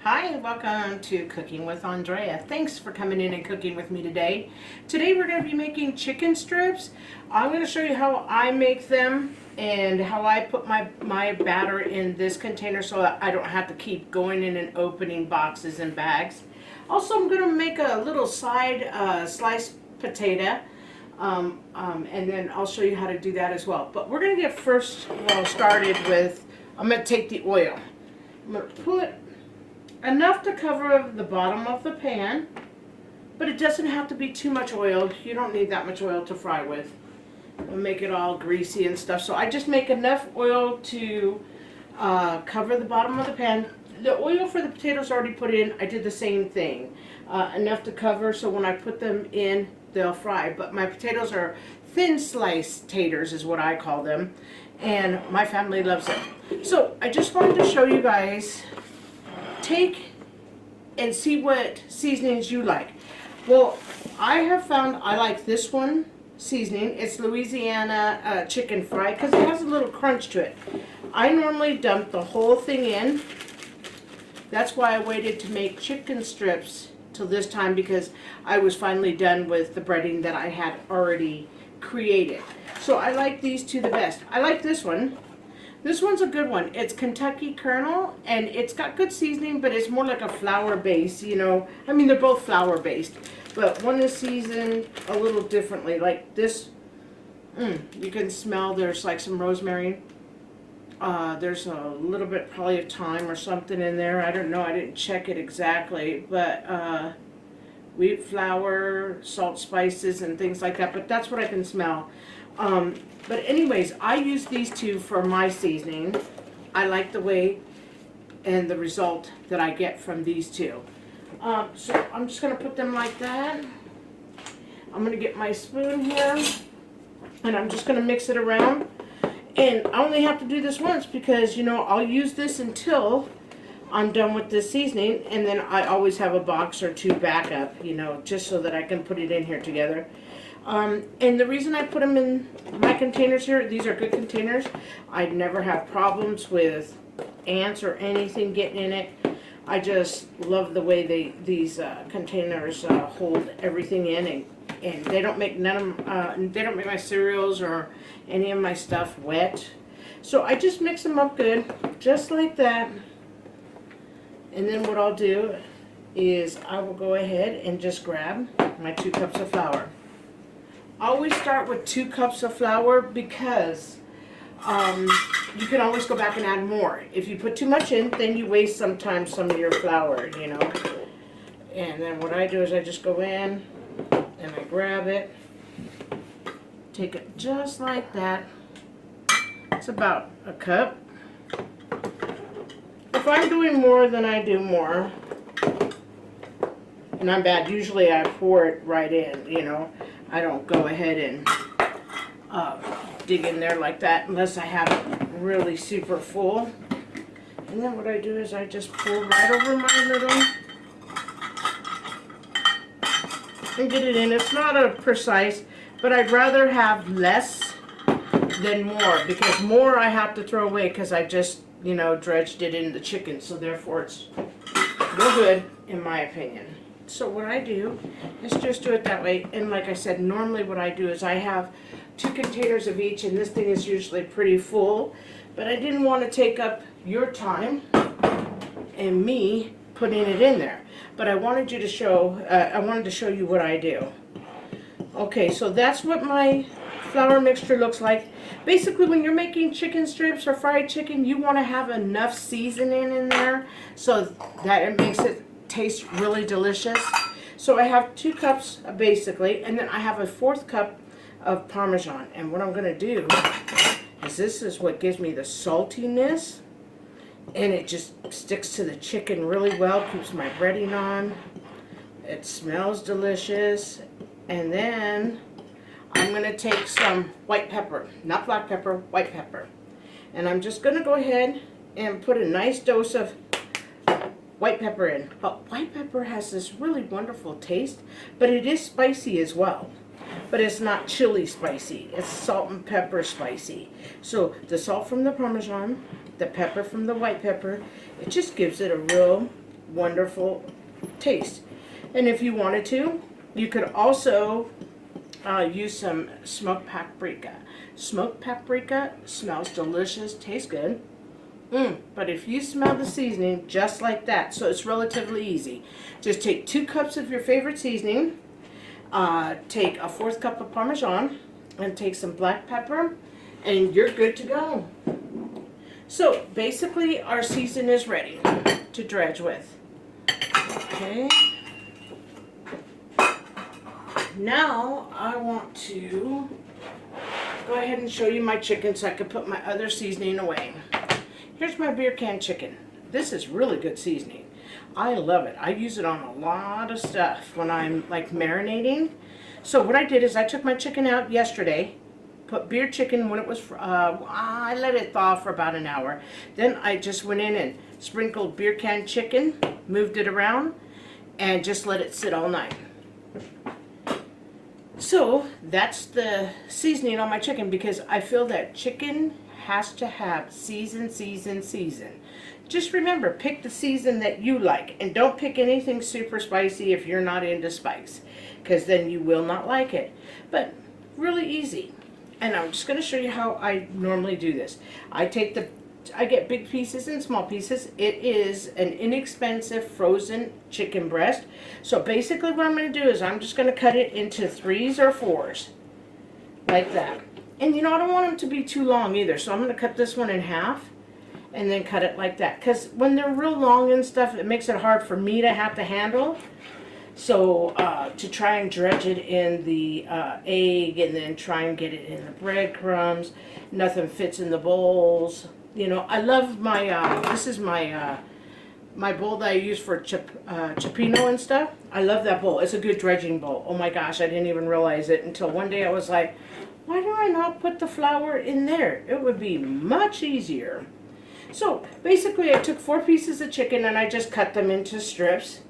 Hi, welcome to Cooking with Andrea. Thanks for coming in and cooking with me today. Today we're going to be making chicken strips. I'm going to show you how I make them and how I put my batter in this container so that I don't have to keep going in and opening boxes and bags. Also, I'm going to make a little side sliced potato and then I'll show you how to do that as well. But we're going to get first started with, I'm going to take the oil. I'm going to put enough to cover the bottom of the pan, but it doesn't have to be too much oil. You don't need that much oil to fry with. It'll make it all greasy and stuff. So I just make enough oil to cover the bottom of the pan. The oil for the potatoes already put in. I did the same thing. Enough to cover so when I put them in, they'll fry. But my potatoes are thin sliced taters is what I call them. And my family loves them. So I just wanted to show you guys, take and see what seasonings you like. Well, I have found I like this one seasoning. It's Louisiana chicken fry because it has a little crunch to it. I normally dump the whole thing in. That's why I waited to make chicken strips till this time, because I was finally done with the breading that I had already created. So I like these two the best. I like this one. This one's a good one. It's Kentucky Colonel, and it's got good seasoning, but it's more like a flour base, you know. I mean, they're both flour based, but one is seasoned a little differently. Like this, you can smell there's like some rosemary. There's a little bit probably of thyme or something in there. I don't know. I didn't check it exactly, but wheat flour, salt, spices, and things like that. But that's what I can smell. But anyways, I use these two for my seasoning. I like the way and the result that I get from these two. So I'm just going to put them like that. I'm going to get my spoon here, and I'm just going to mix it around. And I only have to do this once because, you know, I'll use this until I'm done with this seasoning, and then I always have a box or two backup, you know, just so that I can put it in here together. And the reason I put them in my containers here, these are good containers. I'd never have problems with ants or anything getting in it. I just love the way these containers hold everything in, and they don't make they don't make my cereals or any of my stuff wet. So I just mix them up good, just like that. And then what I'll do is I will go ahead and just grab my 2 cups of flour. I always start with 2 cups of flour because you can always go back and add more. If you put too much in, then you waste sometimes some of your flour, you know. And then what I do is I just go in and I grab it, take it just like that. It's about a cup. If I'm doing more, then I do more. And I'm bad. Usually I pour it right in, you know. I don't go ahead and dig in there like that unless I have it really super full. And then what I do is I just pour right over my little and get it in. It's not a precise, but I'd rather have less than more, because more I have to throw away because I just, you know, dredged it in the chicken. So therefore it's no good in my opinion. So what I do is just do it that way. And like I said, normally what I do is I have 2 containers of each, and this thing is usually pretty full. But I didn't want to take up your time and me putting it in there. But I wanted you to show, I wanted to show you what I do. Okay, so that's what my flour mixture looks like. Basically, when you're making chicken strips or fried chicken, you want to have enough seasoning in there so that it makes it taste really delicious. So I have 2 cups basically, and then I have a 4th cup of parmesan. And what I'm going to do is this is what gives me the saltiness, and it just sticks to the chicken really well, keeps my breading on. It smells delicious. And then I'm going to take some white pepper, not black pepper, white pepper. And I'm just going to go ahead and put a nice dose of white pepper in. But white pepper has this really wonderful taste, but it is spicy as well. But it's not chili spicy. It's salt and pepper spicy. So the salt from the parmesan, the pepper from the white pepper, it just gives it a real wonderful taste. And if you wanted to, you could also use some smoked paprika. Smoked paprika smells delicious, tastes good. But if you smell the seasoning just like that, so it's relatively easy. Just take 2 cups of your favorite seasoning, take a 1/4 cup of parmesan, and take some black pepper, and you're good to go. So basically our season is ready to dredge with. Okay. Now I want to go ahead and show you my chicken so I can put my other seasoning away. Here's my beer can chicken. This is really good seasoning. I love it. I use it on a lot of stuff when I'm like marinating. So what I did is I took my chicken out yesterday, put beer chicken when it was, I let it thaw for about an hour. Then I just went in and sprinkled beer can chicken, moved it around, and just let it sit all night. So that's the seasoning on my chicken, because I feel that chicken has to have season. Just remember, pick the season that you like, and don't pick anything super spicy if you're not into spice, because then you will not like it. But really easy. And I'm just going to show you how I normally do this. I get big pieces and small pieces. It is an inexpensive frozen chicken breast. So basically what I'm going to do is I'm just going to cut it into 3s or 4s, like that. And you know, I don't want them to be too long either, so I'm going to cut this one in half and then cut it like that. Because when they're real long and stuff, it makes it hard for me to have to handle. So to try and dredge it in the egg and then try and get it in the breadcrumbs, nothing fits in the bowls. You know, I love my, this is my my bowl that I use for cioppino and stuff. I love that bowl. It's a good dredging bowl. Oh my gosh, I didn't even realize it until one day I was like, why do I not put the flour in there? It would be much easier. So basically I took 4 pieces of chicken and I just cut them into strips.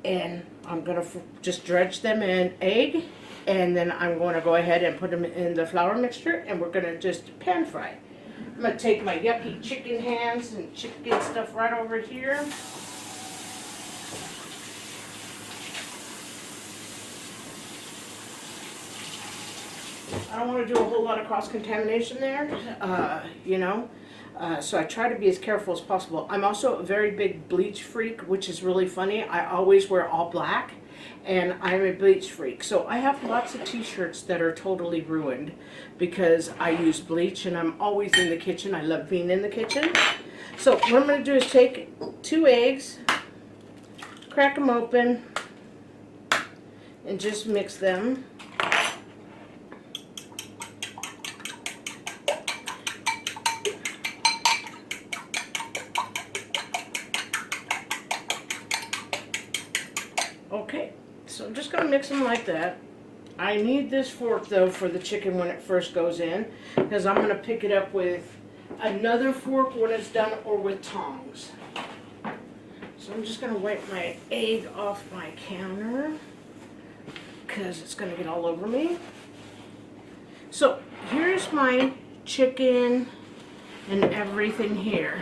And I'm going to just dredge them in egg. And then I'm going to go ahead and put them in the flour mixture. And we're going to just pan fry. I'm going to take my yucky chicken hands and chicken stuff right over here. I don't want to do a whole lot of cross-contamination there, you know. So I try to be as careful as possible. I'm also a very big bleach freak, which is really funny. I always wear all black, and I'm a bleach freak. So I have lots of t-shirts that are totally ruined because I use bleach, and I'm always in the kitchen. I love being in the kitchen. So what I'm going to do is take 2 eggs, crack them open, and just mix them. Okay, so I'm just going to mix them like that. I need this fork though for the chicken when it first goes in, because I'm going to pick it up with another fork when it's done, or with tongs. So I'm just going to wipe my egg off my counter because it's going to get all over me. So here's my chicken and everything here.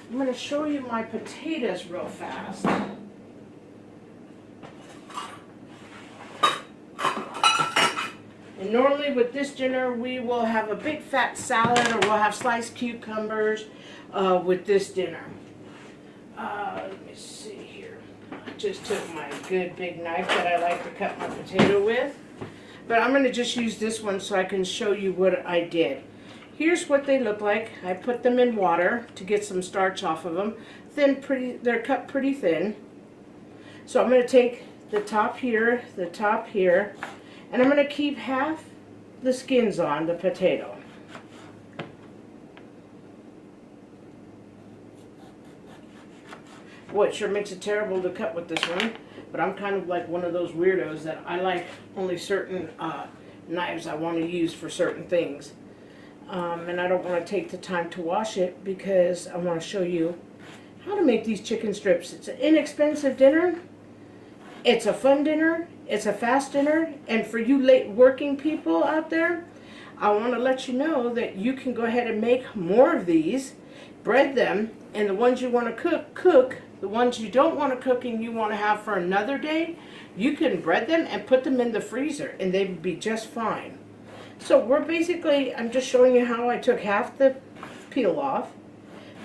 I'm going to show you my potatoes real fast. And normally with this dinner, we will have a big fat salad, or we'll have sliced cucumbers with this dinner. Let me see here. I just took my good big knife that I like to cut my potato with. But I'm going to just use this one so I can show you what I did. Here's what they look like. I put them in water to get some starch off of them. They're cut pretty thin. So I'm going to take the top here, and I'm going to keep half the skins on the potato. Boy, it sure makes it terrible to cut with this one, but I'm kind of like one of those weirdos that I like only certain knives I want to use for certain things. And I don't want to take the time to wash it because I want to show you how to make these chicken strips. It's an inexpensive dinner. It's a fun dinner. It's a fast dinner. And for you late working people out there, I want to let you know that you can go ahead and make more of these, bread them, and the ones you want to cook, the The ones you don't want to cook and you want to have for another day, you can bread them and put them in the freezer and they would be just fine. So I'm just showing you how I took half the peel off,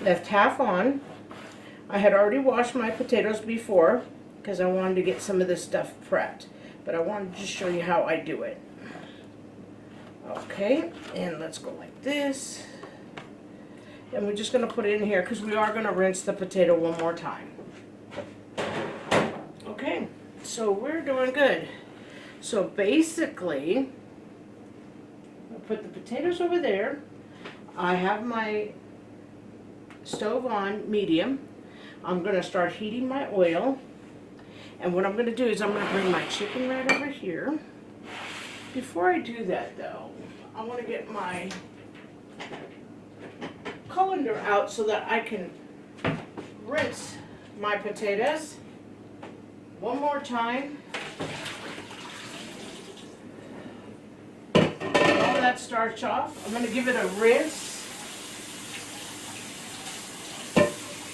left half on. I had already washed my potatoes before because I wanted to get some of this stuff prepped, but I wanted to just show you how I do it. Okay, and let's go like this. And we're just going to put it in here because we are going to rinse the potato one more time. Okay, so we're doing good. So basically, I'll put the potatoes over there. I have my stove on medium. I'm going to start heating my oil. And what I'm going to do is I'm going to bring my chicken right over here. Before I do that though, I want to get my colander out so that I can rinse my potatoes one more time. All that starch off. I'm going to give it a rinse.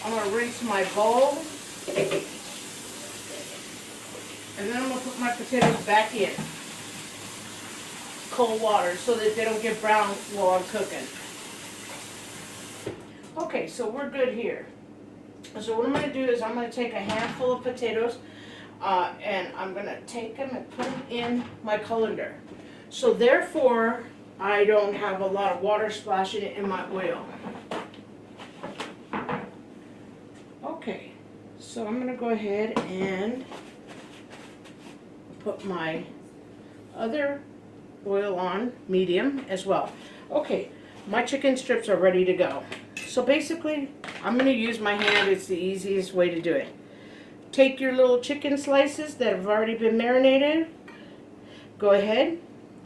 I'm going to rinse my bowl. And then I'm going to put my potatoes back in cold water so that they don't get brown while I'm cooking. Okay, so we're good here. So what I'm going to do is I'm going to take a handful of potatoes and I'm going to take them and put them in my colander. So therefore, I don't have a lot of water splashing in my oil. Okay, so I'm going to go ahead and put my other oil on medium as well. Okay, my chicken strips are ready to go. So basically, I'm going to use my hand. It's the easiest way to do it. Take your little chicken slices that have already been marinated. Go ahead,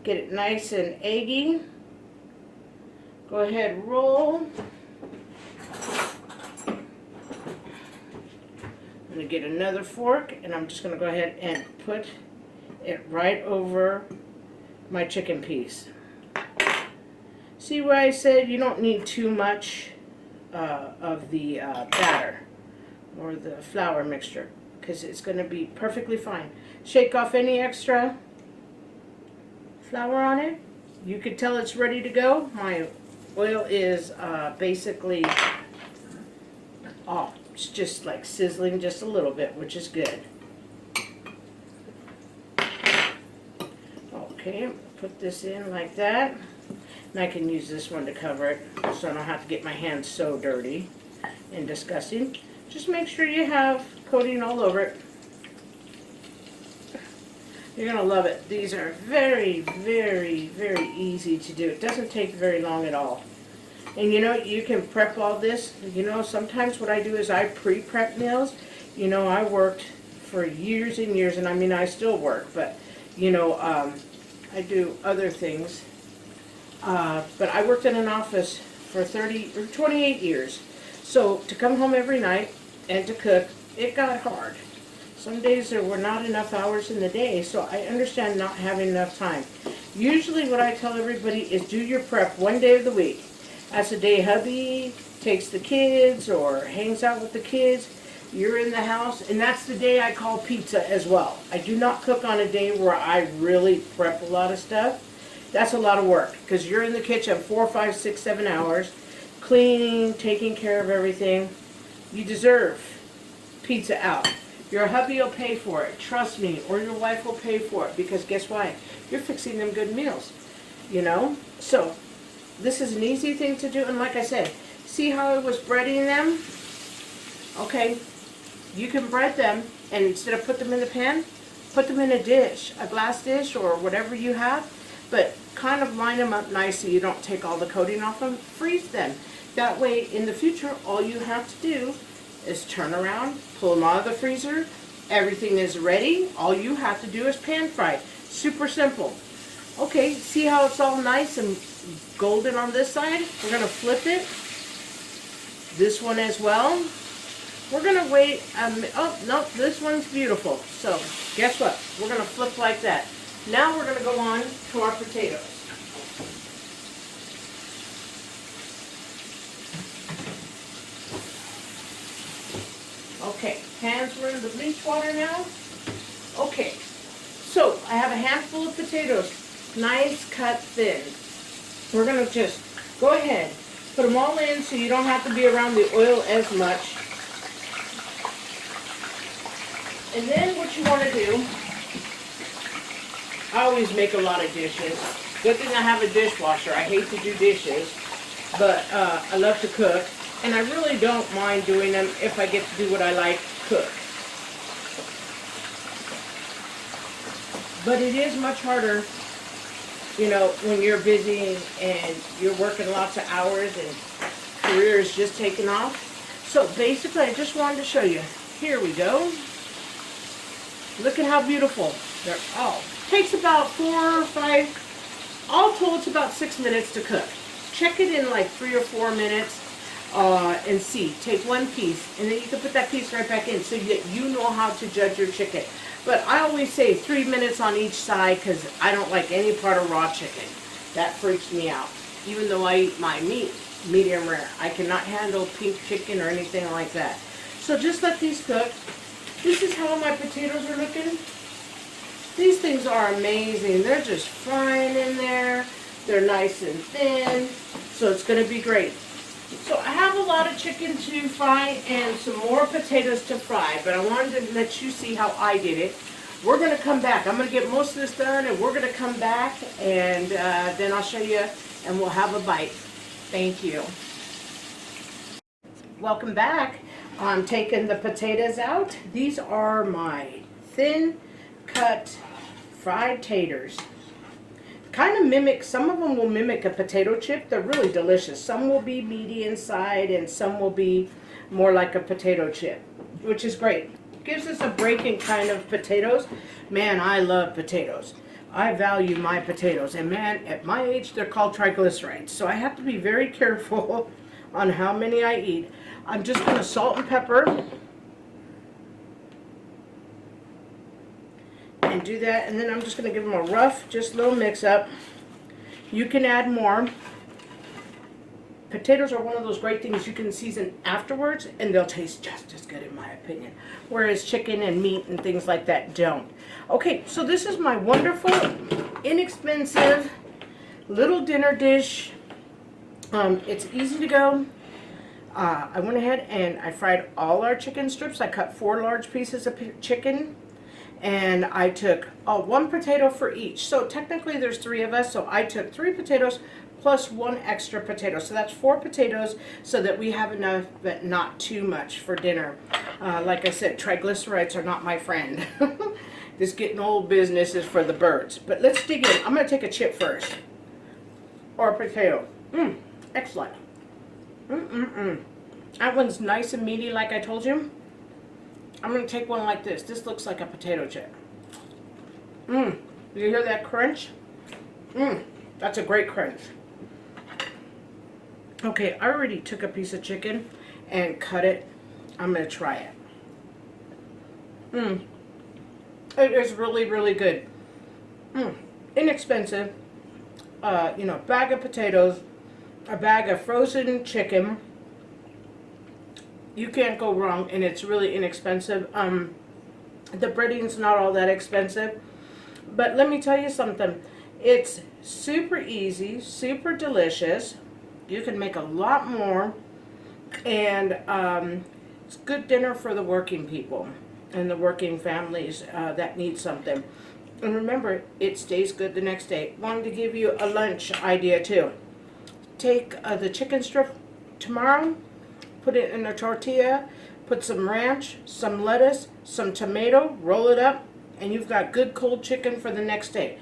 get it nice and eggy. Go ahead, roll. I'm going to get another fork and I'm just going to go ahead and put it right over my chicken piece. See why I said you don't need too much of the batter or the flour mixture because it's going to be perfectly fine. Shake off any extra flour on it. You can tell it's ready to go. My oil is basically off. It's just like sizzling just a little bit, which is good. Okay, put this in like that. And I can use this one to cover it so I don't have to get my hands so dirty and disgusting. Just make sure you have coating all over it. You're going to love it. These are very, very, very easy to do. It doesn't take very long at all. And you know, you can prep all this. You know, sometimes what I do is I pre-prep meals. You know, I worked for years and years, and I mean, I still work, but, you know, I do other things. But I worked in an office for 28 years. So to come home every night and to cook, it got hard. Some days there were not enough hours in the day, so I understand not having enough time. Usually what I tell everybody is do your prep one day of the week. That's the day hubby takes the kids or hangs out with the kids. You're in the house, and that's the day I call pizza as well. I do not cook on a day where I really prep a lot of stuff. That's a lot of work because you're in the kitchen 4, 5, 6, 7 hours, cleaning, taking care of everything. You deserve pizza out. Your hubby will pay for it, trust me, or your wife will pay for it because guess why? You're fixing them good meals, you know? So this is an easy thing to do, and like I said, see how I was breading them? Okay, you can bread them, and instead of put them in the pan, put them in a dish, a glass dish or whatever you have, but kind of line them up nice so you don't take all the coating off them. Freeze them. That way, in the future, all you have to do is turn around, pull them out of the freezer. Everything is ready. All you have to do is pan fry. Super simple. Okay, see how it's all nice and golden on this side? We're going to flip it. This one as well. We're going to wait. Oh, no, this one's beautiful. So, guess what? We're going to flip like that. Now we're going to go on to our potatoes. Okay, hands were in the bleach water now. Okay, so I have a handful of potatoes, nice cut thin. We're gonna just go ahead, put them all in so you don't have to be around the oil as much. And then what you wanna do, I always make a lot of dishes. Good thing I have a dishwasher. I hate to do dishes, but I love to cook. And I really don't mind doing them if I get to do what I like, cook. But it is much harder, you know, when you're busy and you're working lots of hours and career is just taking off. So basically, I just wanted to show you. Here we go. Look at how beautiful they're all. Takes about 4 or 5, all told it's about 6 minutes to cook. Check it in like 3 or 4 minutes and see. Take one piece and then you can put that piece right back in so that you know how to judge your chicken. But I always say 3 minutes on each side because I don't like any part of raw chicken. That freaks me out. Even though I eat my meat medium rare, I cannot handle pink chicken or anything like that. So just let these cook. This is how my potatoes are looking. These things are amazing. They're just frying in there. They're nice and thin. So it's going to be great. So I have a lot of chicken to fry and some more potatoes to fry, but I wanted to let you see how I did it. We're going to come back. I'm going to get most of this done and we're going to come back and then I'll show you and we'll have a bite. Thank you. Welcome back. I'm taking the potatoes out. These are my thin cut fried taters. Kind of mimic, some of them will mimic a potato chip. They're really delicious. Some will be meaty inside and some will be more like a potato chip, which is great. Gives us a breaking kind of potatoes. Man, I love potatoes. I value my potatoes. And man, at my age, they're called triglycerides. So I have to be very careful on how many I eat. I'm just going to salt and pepper. And do that, and then I'm just going to give them a rough, just little mix up. You can add more. Potatoes are one of those great things you can season afterwards and they'll taste just as good in my opinion, whereas chicken and meat and things like that don't. Okay, so this is my wonderful, inexpensive little dinner dish. It's easy to go. I went ahead and I fried all our chicken strips. I cut 4 large pieces of chicken. And I took 1 potato for each. So technically there's 3 of us. So I took 3 potatoes plus 1 extra potato. So that's 4 potatoes so that we have enough but not too much for dinner. Like I said, triglycerides are not my friend. This getting old business is for the birds. But let's dig in. I'm going to take a chip first. Or a potato. Excellent. That one's nice and meaty like I told you. I'm going to take one like this. This looks like a potato chip. You hear that crunch? That's a great crunch. Okay, I already took a piece of chicken and cut it. I'm going to try it. It is really, really good. Inexpensive. You know, bag of potatoes, a bag of frozen chicken. You can't go wrong, and it's really inexpensive. The breading's not all that expensive. But let me tell you something. It's super easy, super delicious. You can make a lot more. And it's good dinner for the working people and the working families that need something. And remember, it stays good the next day. Wanted to give you a lunch idea too. Take the chicken strip tomorrow. Put it in a tortilla, put some ranch, some lettuce, some tomato, roll it up, and you've got good cold chicken for the next day.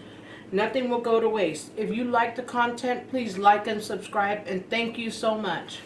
Nothing will go to waste. If you like the content, please like and subscribe, and thank you so much.